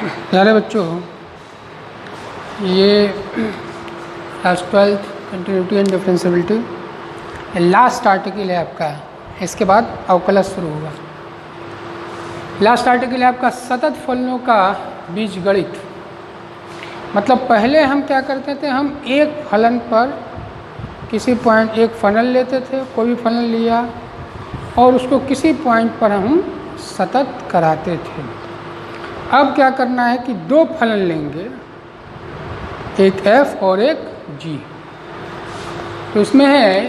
प्यारे बच्चों, ये class 12 continuity and differentiability last article है आपका। इसके बाद अवकलज शुरू होगा। लास्ट आर्टिकल है आपका सतत फलनों का बीजगणित। मतलब पहले हम क्या करते थे, हम एक फलन पर किसी पॉइंट एक फलन लेते थे, कोई भी फलन लिया और उसको किसी पॉइंट पर हम सतत कराते थे। अब क्या करना है कि दो फलन लेंगे, एक f और एक g। तो इसमें है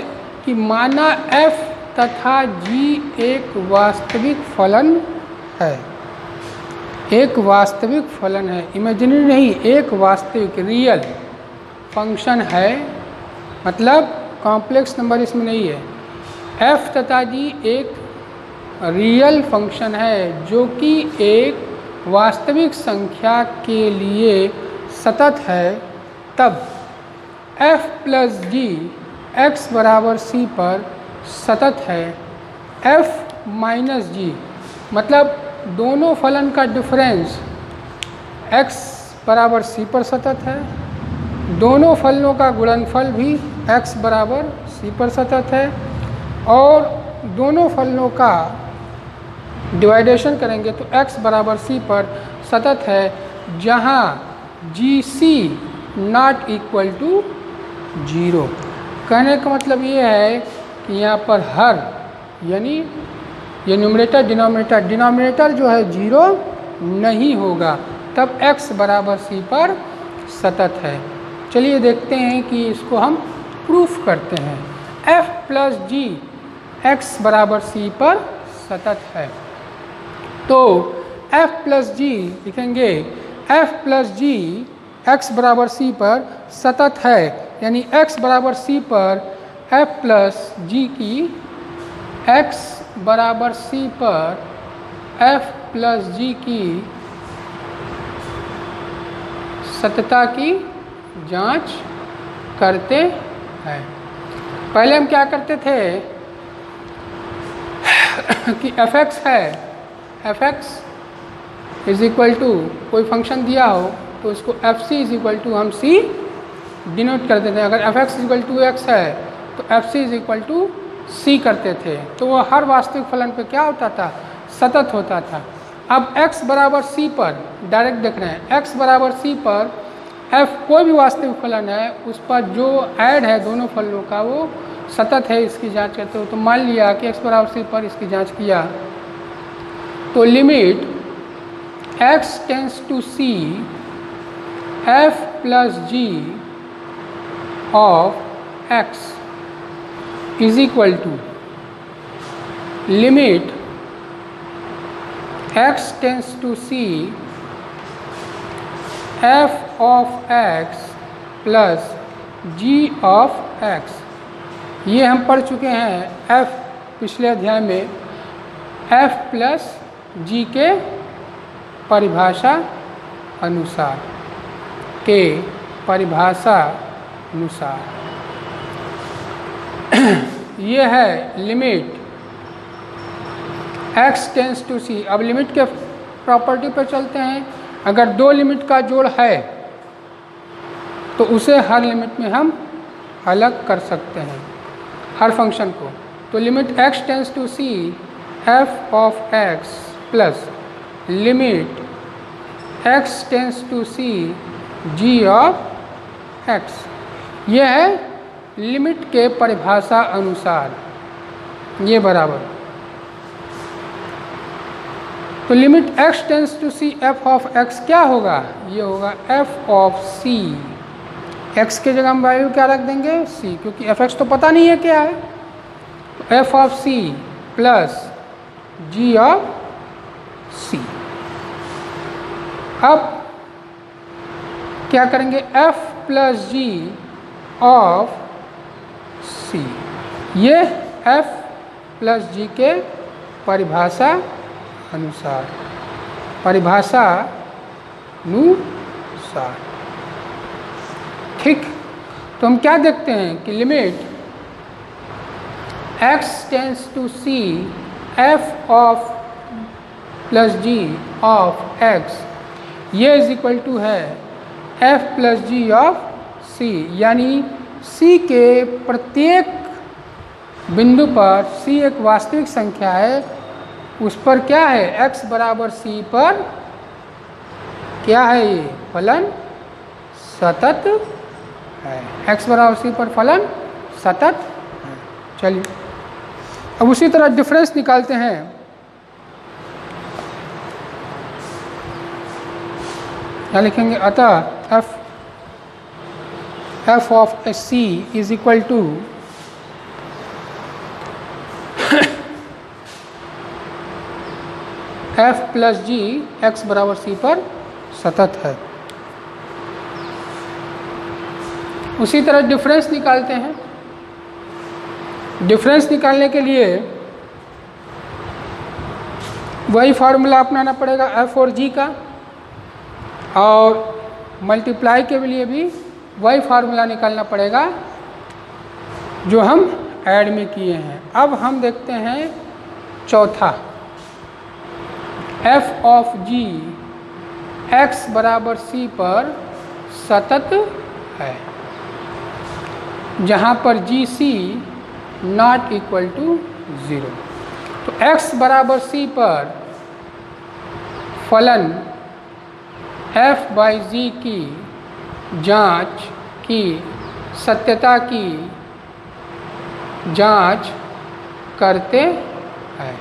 कि माना f तथा g एक वास्तविक फलन है, एक वास्तविक फलन है, इमेजिनरी नहीं, एक वास्तविक रियल फंक्शन है। मतलब कॉम्प्लेक्स नंबर इसमें नहीं है। f तथा g एक रियल फंक्शन है जो कि एक वास्तविक संख्या के लिए सतत है। तब f प्लस g x बराबर c पर सतत है। f माइनस g मतलब दोनों फलन का डिफरेंस x बराबर c पर सतत है। दोनों फलनों का गुणनफल भी x बराबर c पर सतत है। और दोनों फलनों का डिवाइडेशन करेंगे तो x बराबर c पर सतत है, जहाँ GC नॉट इक्वल टू 0। कहने का मतलब ये है कि यहाँ पर हर यानी ये न्यूमरेटर डिनोमिनेटर जो है 0 नहीं होगा, तब x बराबर c पर सतत है। चलिए देखते हैं कि इसको हम प्रूफ करते हैं। f प्लस g x बराबर c पर सतत है, तो f प्लस जी लिखेंगे, f प्लस जी x बराबर c पर सतत है, यानी x बराबर c पर f प्लस जी की x बराबर c पर f प्लस जी की सततता की जांच करते हैं। पहले हम क्या करते थे कि fx है, fx इज इक्वल टू कोई फंक्शन दिया हो तो इसको fc इज इक्वल टू हम c डिनोट कर देते हैं। अगर fx is equal to x है तो fc is equal to c करते थे, तो वो हर वास्तविक फलन पे क्या होता था, सतत होता था। अब x बराबर c पर डायरेक्ट देख रहे हैं, x बराबर c पर f कोई भी वास्तविक फलन है, उस पर जो ऐड है दोनों फलनों का वो सतत है, इसकी जांच करते हो। तो मान लिया कि x बराबर c पर इसकी जांच किया तो limit x tends to c f plus g of x is equal to limit x tends to c f of x plus g of x। ये हम पढ़ चुके हैं f पिछले अध्याय में, f प्लस g के परिभाषा अनुसार ये है limit x tends to c। अब लिमिट के प्रॉपर्टी पर चलते हैं। अगर दो लिमिट का जोड़ है तो उसे हर लिमिट में हम अलग कर सकते हैं, हर फंक्शन को। तो limit x tends to c f of x plus limit x tends to c g of x, यह है लिमिट के परिभाषा अनुसार, ये बराबर। तो limit x tends to c f of x क्या होगा, ये होगा f ऑफ c। x के जगह हम वैल्यू क्या रख देंगे, c, क्योंकि fx तो पता नहीं है क्या है। तो f of c plus g of c। अब क्या करेंगे, f plus g of c, ये f प्लस g के परिभाषा अनुसार, ठीक। तो हम क्या देखते हैं कि limit x tends to c f of plus g of x ये इज इक्वल टू है F plus G of C, यानी सी के प्रत्येक बिंदु पर सी एक वास्तविक संख्या है, उस पर क्या है x बराबर सी पर क्या है ये फलन सतत है, x बराबर सी पर फलन सतत है। चलिए अब उसी तरह डिफरेंस निकालते हैं। यहाँ लिखेंगे अतः f of c is equal to f plus G x बराबर c पर सतत है। उसी तरह डिफरेंस निकालते हैं। डिफरेंस निकालने के लिए वही फार्मूला अपनाना पड़ेगा f और g का, और मल्टीप्लाई के लिए भी वही फार्मूला निकालना पड़ेगा जो हम ऐड में किए हैं। अब हम देखते हैं चौथा, f ऑफ g x बराबर c पर सतत है, जहाँ पर जी सी नॉट इक्वल टू 0। तो x बराबर c पर फलन f बाई जी की जांच की सत्यता की जांच करते हैं।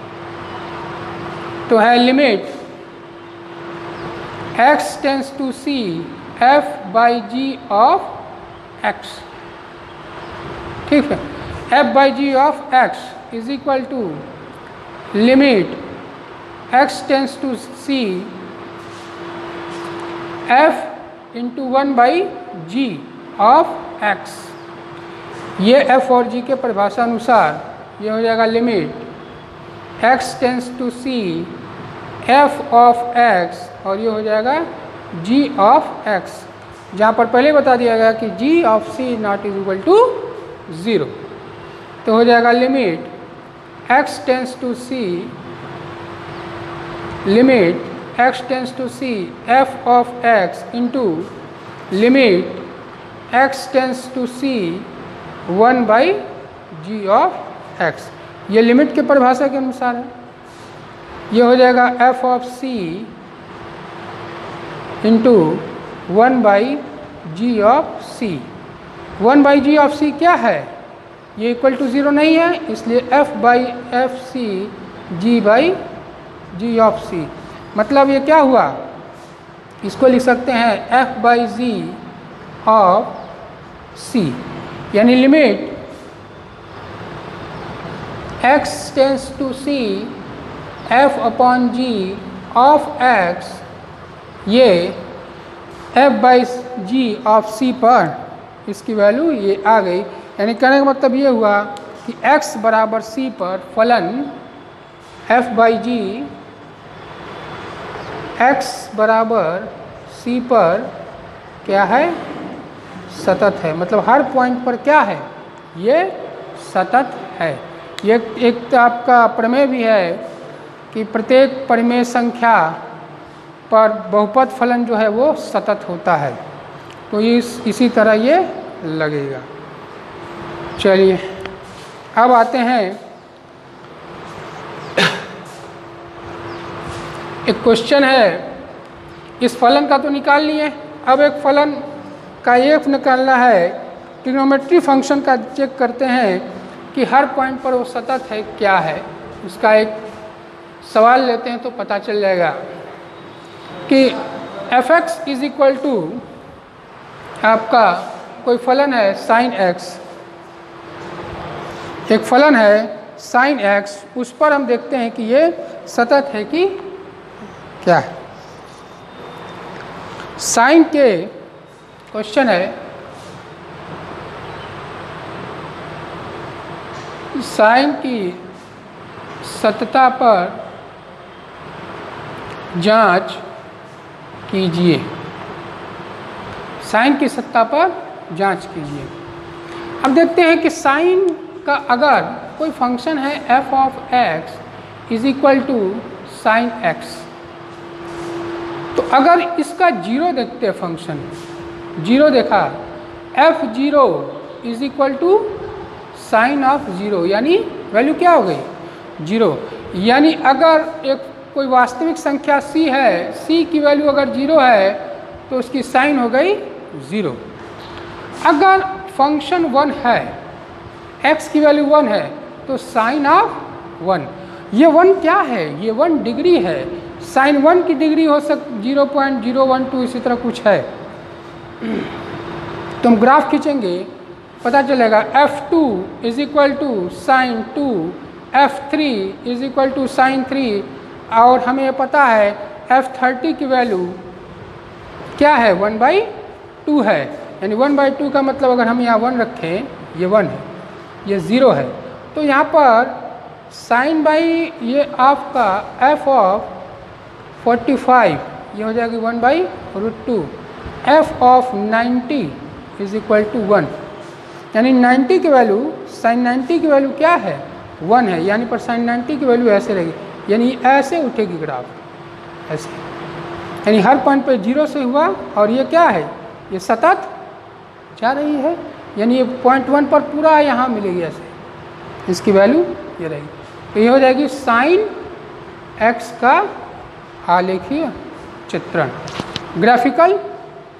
तो है limit x tends to c f by G of x, ठीक है, f by G of x is equal to limit x tends to c f into 1 by G of x। ये f और g के परिभाषा अनुसार ये हो जाएगा limit x tends to c f of x, और ये हो जाएगा g ऑफ x, जहाँ पर पहले बता दिया गया कि g of c not is equal to 0। तो हो जाएगा limit x tends to c limit x tends to c f of x into limit x tends to c 1 by G of x। ये लिमिट के परिभाषा के अनुसार है। ये हो जाएगा f of c into 1 by G of c। 1 by G of c क्या है, ये इक्वल टू 0 नहीं है, इसलिए f by F C G by G of c। मतलब ये क्या हुआ, इसको लिख सकते हैं f by G of c, यानी limit x tends to c f upon G of x, ये f by G of c पर इसकी वैल्यू ये आ गई। यानी कहने का मतलब ये हुआ कि x बराबर c पर फलन f बाई जी x बराबर c पर क्या है सतत है। मतलब हर पॉइंट पर क्या है, ये सतत है। ये एक तो आपका प्रमेय भी है कि प्रत्येक परिमेय संख्या पर बहुपद फलन जो है वो सतत होता है। तो इसी तरह ये लगेगा। चलिए अब आते हैं, एक क्वेश्चन है, इस फलन का तो निकाल लिए, अब एक फलन का एफ निकालना है। ट्रिग्नोमेट्री फंक्शन का चेक करते हैं कि हर पॉइंट पर वो सतत है क्या है। उसका एक सवाल लेते हैं तो पता चल जाएगा कि F X is equal to आपका कोई फलन है साइन एक्स, एक फलन है साइन एक्स, उस पर हम देखते हैं कि ये सतत है कि क्या है। साइन के क्वेश्चन है, साइन की सतता पर जांच कीजिए, साइन की सत्ता पर जांच कीजिए। अब देखते हैं कि साइन का अगर कोई फंक्शन है f of x is equal to sine X, तो अगर इसका इसका जीरो देखते हैं फंक्शन, जीरो देखा, f0 is equal to sine of zero, यानी वैल्यू क्या हो गई जीरो। यानी अगर एक कोई वास्तविक संख्या c है, c की वैल्यू अगर जीरो है तो उसकी साइन हो गई जीरो। अगर फंक्शन 1 है, x की वैल्यू 1 है तो साइन ऑफ 1, ये 1 क्या है, ये 1 डिग्री है, साइन 1 की डिग्री हो सक 0.012 इसी तरह कुछ है। तो हम ग्राफ खींचेंगे, पता चलेगा f2 is equal to sine 2, f3 is equal to sine 3, और हमें ये पता है f30 की वैल्यू क्या है 1/2 है, यानी 1/2 का मतलब अगर हम यहाँ 1 रखें, ये 1 है, ये 0 है, तो यहाँ पर साइन बाई ये आपका f ऑफ 45 ये हो जाएगी 1/√2, f of 90 is equal to 1, यानी 90 की वैल्यू, साइन 90 की वैल्यू क्या है 1 है, यानी पर साइन 90 की वैल्यू ऐसे रहेगी, यानी ऐसे उठेगी ग्राफ, ऐसे, यानी हर पॉइंट पे जीरो से हुआ, और ये क्या है, ये सतत जा रही है, यानी ये पॉइंट 1 पर पूरा यहाँ मिलेगी ऐसे, इसकी वैल्यू ये रहेगी। तो ये हो जाएगी साइन x का आलेखीय चित्रण, ग्राफिकल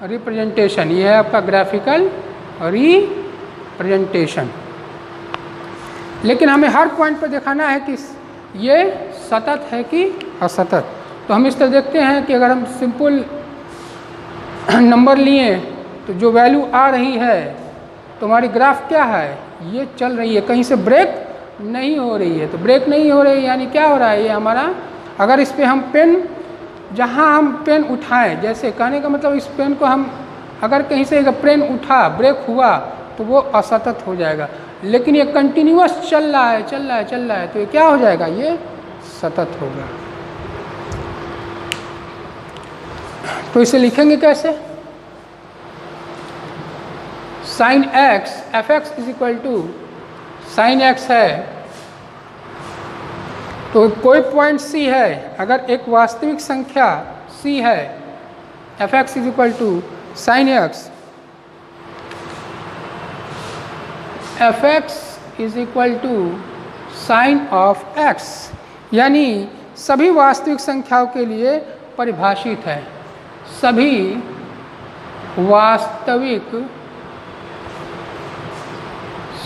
रिप्रेजेंटेशन, ये है आपका ग्राफिकल रिप्रेजेंटेशन। लेकिन हमें हर पॉइंट पर दिखाना है कि ये सतत है कि असतत। तो हम इस तरह देखते हैं कि अगर हम सिंपल नंबर लिए तो जो वैल्यू आ रही है तो हमारी ग्राफ क्या है, ये चल रही है, कहीं से ब्रेक नहीं हो रही है। तो ब्रेक नहीं हो रही है यानी क्या हो रहा है, ये हमारा, अगर इस पर हम पेन, जहाँ हम पेन उठाएं, जैसे कहने का मतलब इस पेन को हम अगर कहीं से अगर पेन उठा, ब्रेक हुआ तो वो असतत हो जाएगा, लेकिन ये कंटिन्यूअस चल रहा है, चल रहा है, चल रहा है, तो ये क्या हो जाएगा, ये सतत होगा। तो इसे लिखेंगे कैसे, sine x, f(x) is equal to sine x है, तो कोई पॉइंट c है, अगर एक वास्तविक संख्या c है, f(x) is equal to sine x, f(x) is equal to sine of x, यानी सभी वास्तविक संख्याओं के लिए परिभाषित है, सभी वास्तविक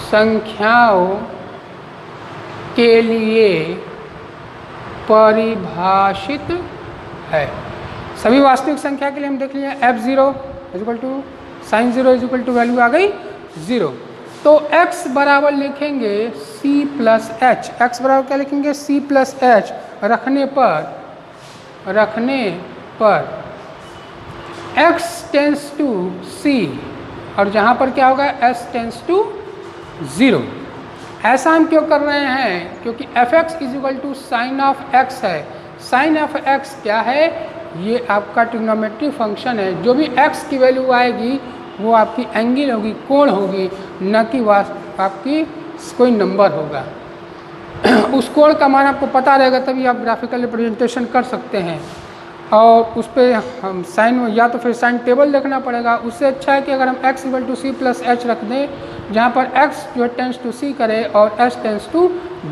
संख्याओं के लिए परिभाषित है। सभी वास्तविक संख्या के लिए हम देख लिए f0 is equal to sine 0 is equal to value आ गई 0। तो x बराबर लिखेंगे c प्लस एच, x बराबर क्या लिखेंगे c प्लस एच, रखने पर x टेंस टू c, और जहाँ पर क्या होगा s टेंस टू 0। ऐसा हम क्यों कर रहे हैं, क्योंकि f(x) is equal to sine of x है। साइन ऑफ x क्या है, ये आपका ट्रिग्नोमेट्री फंक्शन है, जो भी x की वैल्यू आएगी वो आपकी एंगल होगी, कोण होगी, न कि आपकी कोई नंबर होगा। उस कोण का मान आपको पता रहेगा तभी आप ग्राफिकल रिप्रेजेंटेशन कर सकते हैं, और उस पर हम साइन, या तो फिर साइन टेबल देखना पड़ेगा। उससे अच्छा है कि अगर हम x equal to C plus H रख दें, जहाँ पर x जो टेंस टू c करे और s टेंस टू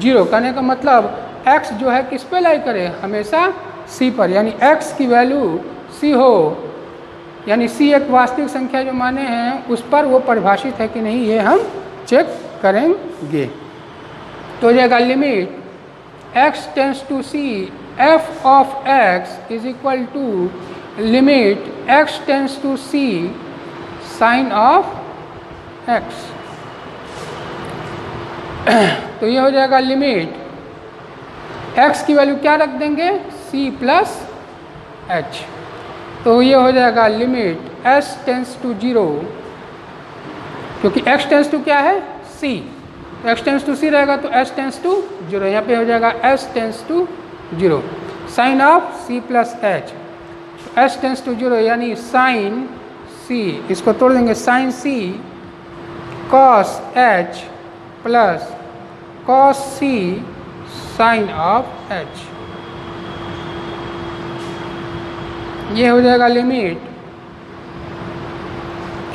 0, कहने का मतलब x जो है किस पे लाई करे, हमेशा c पर, यानी x की वैल्यू c हो, यानी c एक वास्तविक संख्या जो माने हैं उस पर वो परिभाषित है कि नहीं, ये हम चेक करेंगे। तो हो जाएगा limit x tends to c f of x is equal to limit x tends to c sine of x। तो ये हो जाएगा लिमिट x की वैल्यू क्या रख देंगे c प्लस एच, तो ये हो जाएगा लिमिट s टेंस टू 0, क्योंकि x टेंस टू क्या है c, तो x टेंस टू c रहेगा तो s टेंस टू 0, यहाँ पे हो जाएगा s tends to 0 sine of c plus H, s tends to 0 यानी साइन c, इसको तोड़ देंगे, sine c cos h plus cos c sine of h, ये हो जाएगा limit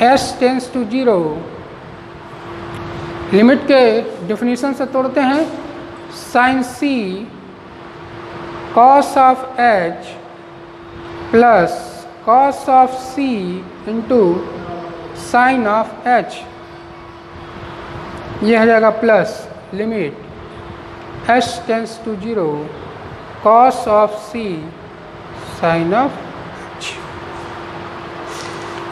s tends to 0। Limit के डेफिनेशन से तोड़ते हैं, sine c cos of h plus cos of c into sine of h। ये हो जाएगा plus limit s tends to 0 cos of c sine of h।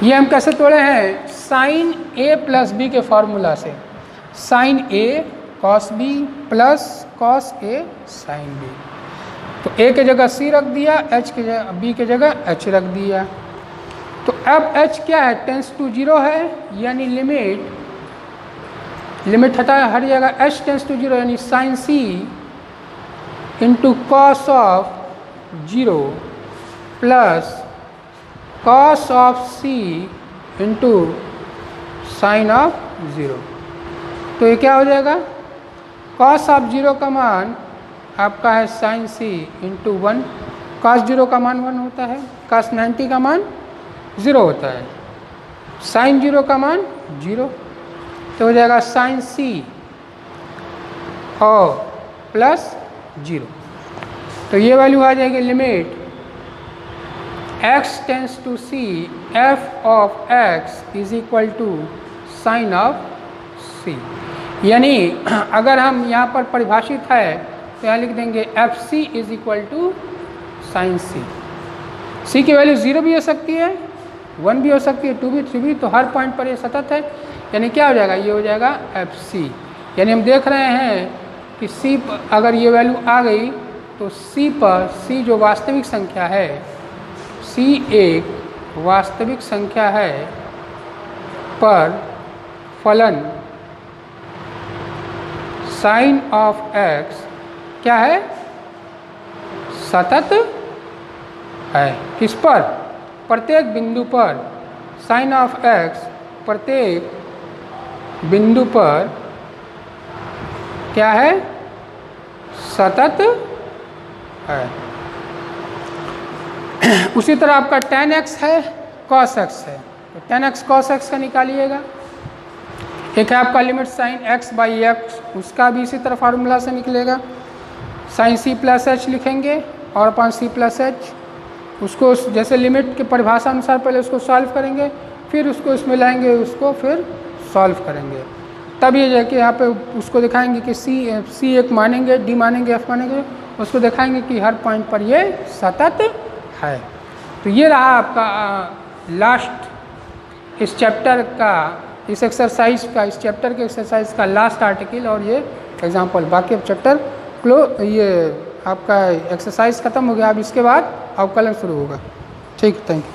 ये हम कैसे तोड़े हैं, साइन a प्लस b के फॉर्मूला से, sine a cos b plus cos a sine b। तो a के जगह c रख दिया, h के जगह b के जगह h रख दिया। तो अब h क्या है, टेंस टू 0 है, यानी लिमिट हटाया हर जगह h टेंस टू 0 यानी sine c into cos of 0 plus cos of c into sine of 0। तो ये क्या हो जाएगा, कॉस ऑफ 0 का मान आपका है साइन c इंटू 1, कॉस 0 का मान 1 होता है, कॉस 90 का मान 0 होता है, साइन 0 का मान 0। तो हो जाएगा साइन c और प्लस 0। तो ये वैल्यू आ जाएगी limit x tends to c f of x is equal to sine of c। यानी अगर हम यहाँ पर परिभाषित है तो यहाँ लिख देंगे F C is equal to sine C. C की वैल्यू 0 भी हो सकती है, 1 भी हो सकती है, 2 भी, 3 भी, तो हर पॉइंट पर ये सतत है। यानी क्या हो जाएगा, ये हो जाएगा एफ सी। यानी हम देख रहे हैं कि सी पर अगर ये वैल्यू आ गई तो सी पर, सी जो वास्तविक संख्या है, सी एक वास्तविक संख्या है पर फलन साइन ऑफ x क्या है, सतत है। किस पर, प्रत्येक बिंदु पर साइन ऑफ x प्रत्येक बिंदु पर क्या है, सतत है। उसी तरह आपका tan x है, cos x है, तो tan x cos x का निकालिएगा। एक है आपका limit sine x by X, उसका भी इसी तरह फार्मूला से निकलेगा। साइन c प्लस एच लिखेंगे और अपन c प्लस एच, उसको जैसे लिमिट के परिभाषा अनुसार पहले उसको सॉल्व करेंगे, फिर उसको इसमें लाएंगे, उसको फिर सॉल्व करेंगे। तब ये जाके यहाँ पे उसको दिखाएंगे कि c एक मानेंगे, d मानेंगे, f मानेंगे, उसको दिखाएंगे कि हर पॉइंट पर ये सतत है। तो ये रहा आपका लास्ट इस चैप्टर का, इस एक्सरसाइज का, इस चैप्टर के एक्सरसाइज का लास्ट आर्टिकल और ये एग्जांपल। बाकी अब चैप्टर ये आपका एक्सरसाइज ख़त्म हो गया, अब इसके बाद अवकलन शुरू होगा। ठीक, थैंक यू।